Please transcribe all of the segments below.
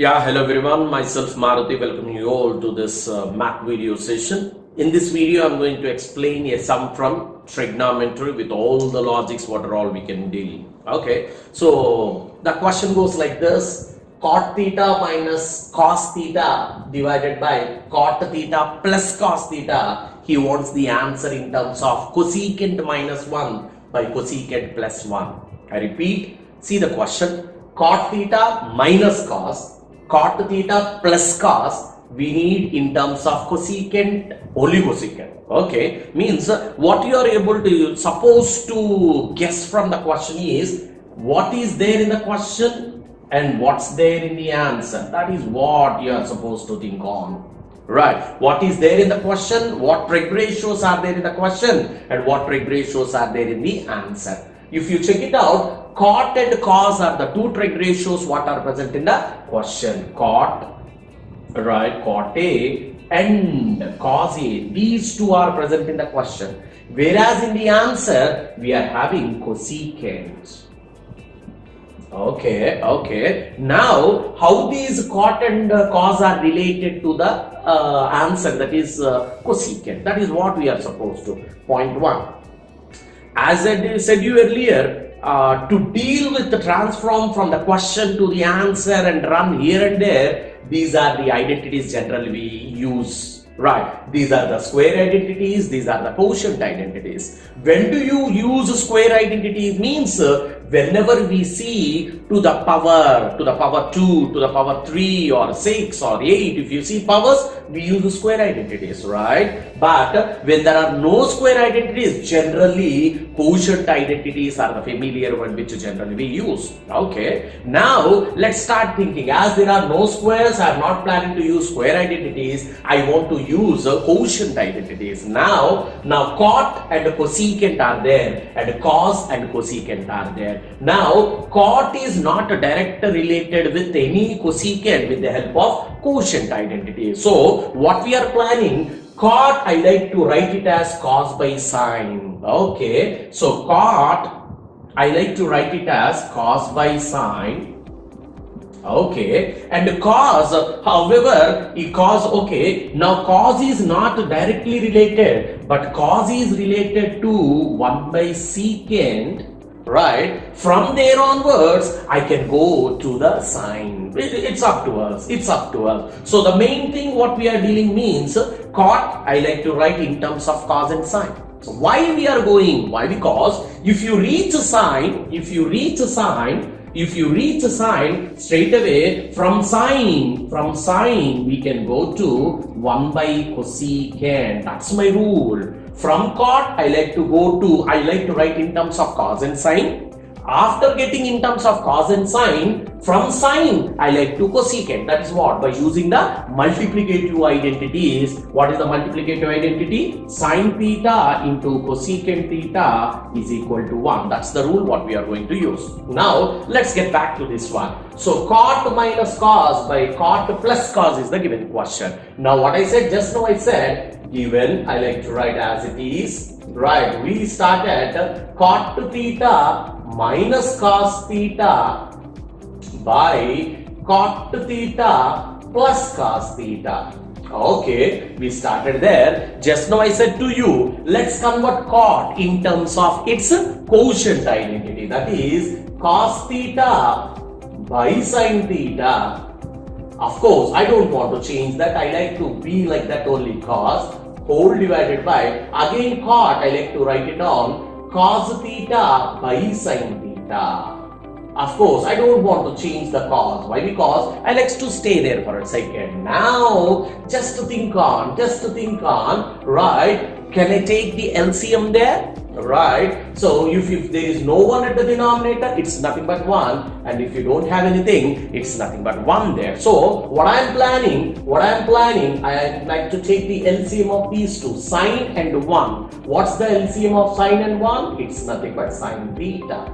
Yeah, hello everyone. Myself Maruti, welcoming you all to this math video session. In this video, I'm going to explain a sum from trigonometry with all the logics, what are all we can deal. Okay, so the question goes like this: cot theta minus cos theta divided by cot theta plus cos theta. He wants the answer in terms of cosecant minus 1 by cosecant plus 1. I repeat, see the question: cot theta minus cot theta plus cos, we need in terms of cosecant, only cosecant. Okay, means what you are able to, supposed to guess from the question is what is there in the question and what's there in the answer. That is what you are supposed to think on. Right, what is there in the question, what trig ratios are there in the question, and what trig ratios are there in the answer. If you check it out, cot and cos are the two trig ratios what are present in the question. Cot, right, cot A and cos A, these two are present in the question. Whereas in the answer, we are having cosecant. Okay. Now, how these cot and cos are related to the answer, that is cosecant. That is what we are supposed to. Point 1. As I said you earlier, to deal with the transform from the question to the answer and run here and there, these are the identities generally we use. Right, these are the square identities, these are the quotient identities. When do you use square identities? Means whenever we see to the power 2, to the power 3 or 6 or 8, if you see powers, we use square identities, right? But when there are no square identities, generally quotient identities are the familiar one which generally we use. Okay, now let's start thinking. As there are no squares, I am not planning to use square identities. I want to use quotient identities. Now cot and cosecant are there, and cos and cosecant are there. Now cot is not directly related with any cosecant with the help of quotient identity. So what we are planning, cot, I like to write it as cos by sine. Okay, so cot, I like to write it as cos by sine. Okay, and cos, however, okay, now cos is not directly related, but cos is related to 1 by secant. Right, from there onwards, I can go to the sine. It's up to us. So the main thing what we are dealing means cot, I like to write in terms of cos and sine. So why we are going? Why? Because if you reach sine, straight away from sine we can go to 1 by cosecant. That's my rule. From cot, I like to write in terms of cos and sine. After getting in terms of cos and sine, from sine, I like to cosecant. That is what? By using the multiplicative identities. What is the multiplicative identity? Sine theta into cosecant theta is equal to 1. That's the rule what we are going to use. Now, let's get back to this one. So, cot minus cos by cot plus cos is the given question. Now, what I said just now, I said given, I like to write as it is. Right, we start at cot theta minus cos theta by cot theta plus cos theta. Okay, we started there. Just now I said to you, let's convert cot in terms of its quotient identity. That is cos theta by sin theta. Of course, I don't want to change that. I like to be like that only. Cos whole divided by, again cot, I like to write it down, cos theta by sin theta. Of course, I don't want to change the cos. Why? Because I like to stay there for a second. Now, just to think on, right? Can I take the LCM there? Right? So, if there is no 1 at the denominator, it's nothing but 1. And if you don't have anything, it's nothing but 1 there. So, what I am planning, I like to take the LCM of these two, sine and 1. What's the LCM of sine and 1? It's nothing but sine theta.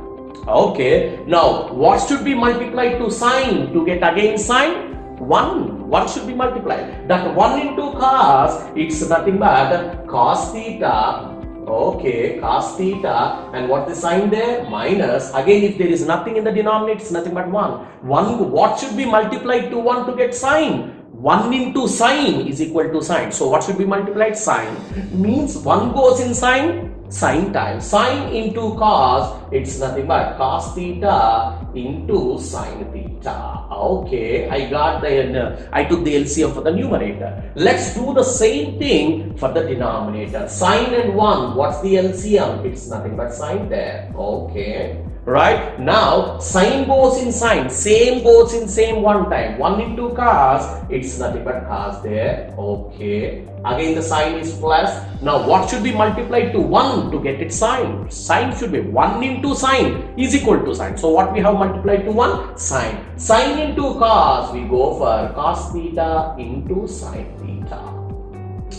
Okay, now what should be multiplied to sine to get again sine? 1 should be multiplied. That 1 into cos, it's nothing but cos theta Okay, cos theta, and what the sign there? Minus. Again, if there is nothing in the denominator, it's nothing but 1. 1, what should be multiplied to 1 to get sine? 1 into sine is equal to sine. So what should be multiplied? Sine. Means 1 goes in sine, sine times. Sine into cos, it's nothing but cos theta into sine theta. Okay, I got I took the LCM for the numerator. Let's do the same thing for the denominator. Sine and 1, what's the LCM? It's nothing but sine there. Okay. Right, now sine goes in sine, same goes in same one time. 1 into cos, it's nothing but cos there. Okay, again the sine is plus. Now what should be multiplied to 1 to get its sine? Sine should be 1 into sine is equal to sine. So what we have multiplied to 1? Sine. Sine into cos, we go for cos theta into sine theta.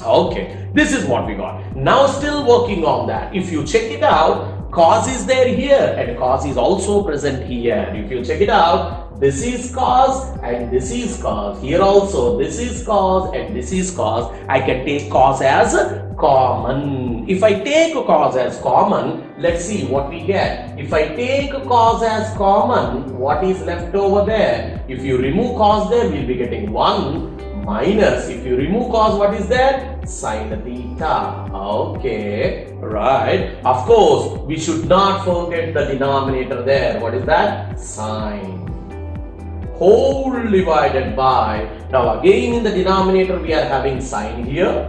Okay, this is what we got. Now still working on that. If you check it out, cos is there here and cos is also present here. If you check it out, this is cos and this is cos. Here also this is cos and this is cos. I can take cos as common. If I take cos as common, let's see what we get. If I take cos as common, what is left over there? If you remove cos there, we'll be getting 1 minus, if you remove cos, what is that? Sine theta. Okay, right. Of course, we should not forget the denominator there. What is that? Sine. Whole divided by, now again in the denominator we are having sine here.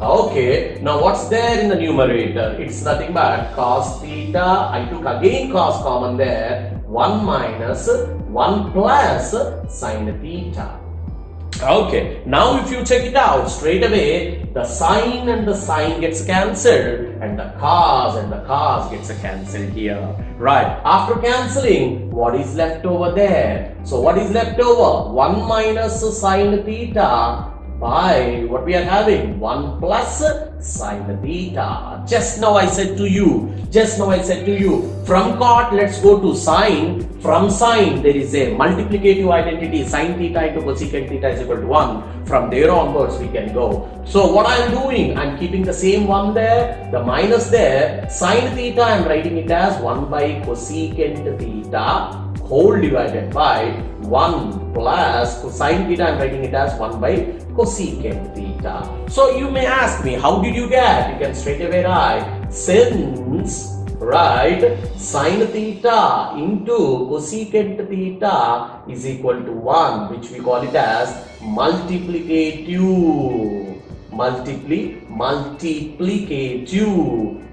Okay, now what's there in the numerator? It's nothing but cos theta. I took again cos common there. 1 minus 1 plus sine theta. Okay, now if you check it out straight away, the sine and the sine gets cancelled and the cos gets cancelled here. Right, after cancelling, what is left over there? So what is left over? 1 minus sine theta by what we are having? 1 plus sine theta. Just now I said to you, from cot let's go to sine. From sine there is a multiplicative identity, sine theta into cosecant theta is equal to 1. From there onwards we can go. So what I am doing, I am keeping the same 1 there, the minus there. Sine theta I am writing it as 1 by cosecant theta whole divided by 1 plus cosine theta I am writing it as 1 by cosecant theta. So you may ask me, how did you get? You can straight away write, since sine theta into cosecant theta is equal to 1, which we call it as multiplicative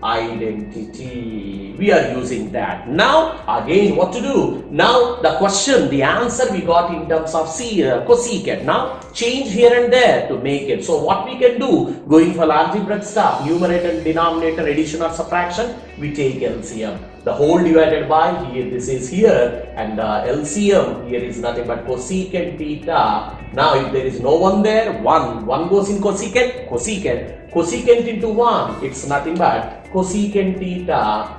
identity. We are using that. Now again what to do? Now the question, the answer we got in terms of cosecant. Now change here and there to make it. So what we can do, going for algebraic stuff, numerator and denominator addition or subtraction, we take LCM. The whole divided by here, this is here, and the LCM here is nothing but cosecant theta. Now if there is no 1 there, 1 goes in cosecant into 1, it's nothing but cosecant theta.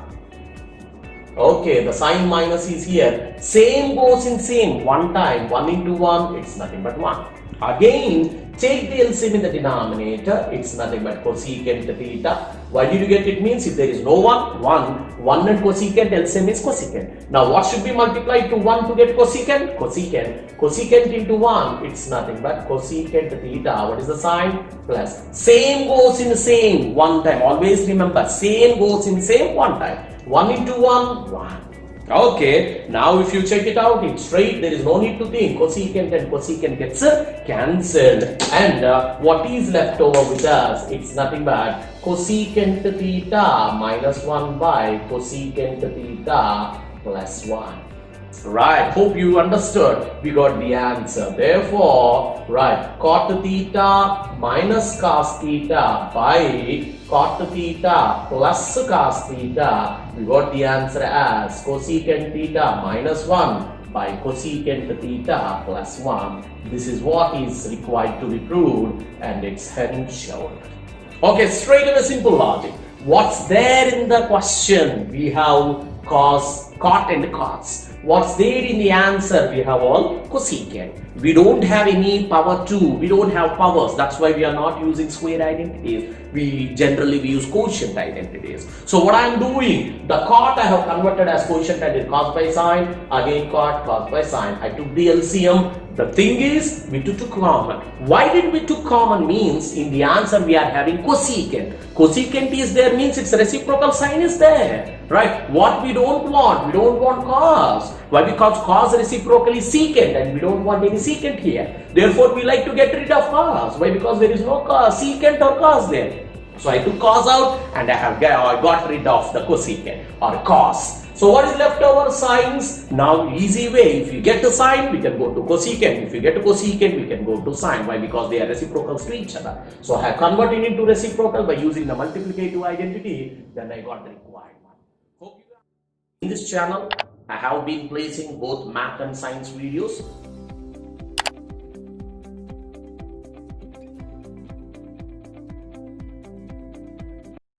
Okay, the sign minus is here, same goes in same, 1 time, 1 into 1, it's nothing but 1. Again, take the LCM in the denominator, it's nothing but cosecant theta. Why did you get it? Means if there is no 1 and cosecant, LCM is cosecant. Now what should be multiplied to 1 to get cosecant? Cosecant into 1, it's nothing but cosecant theta. What is the sign? Plus. Same goes in same, 1 time. Always remember, same goes in same, 1 time. 1 into 1. Okay, now if you check it out, it's straight, there is no need to think. Cosecant and cosecant gets cancelled, and what is left over with us? It's nothing but cosecant theta minus 1 by cosecant theta plus 1. Right, hope you understood. We got the answer. Therefore, right, cot theta minus cos theta by cot theta plus cos theta. We got the answer as cosecant theta minus 1 by cosecant theta plus 1. This is what is required to be proved, and it's hence shown. Okay, straight away simple logic. What's there in the question? We have cos, cot and cos. What's there in the answer? We have all cosecant. We don't have any power 2. We don't have powers. That's why we are not using square identities. We generally use quotient identities. So what I am doing, the cot I have converted as quotient and cos by sine. Again cot, cos by sine. I took the LCM. The thing is, we took common. Why did we took common? Means in the answer we are having cosecant. Cosecant is there means its reciprocal sign is there, right? What we don't want cos. Why? Because cos reciprocally secant and we don't want any secant here. Therefore, we like to get rid of cos. Why? Because there is no secant or cos there. So I took cos out and I got rid of the cosecant or cos. So what is left over? Sines. Now easy way, if you get to sine, we can go to cosecant. If you get to cosecant, we can go to sine. Why? Because they are reciprocals to each other. So I have converted into reciprocal by using the multiplicative identity, then I got the required one. Hope you in this channel, I have been placing both math and science videos.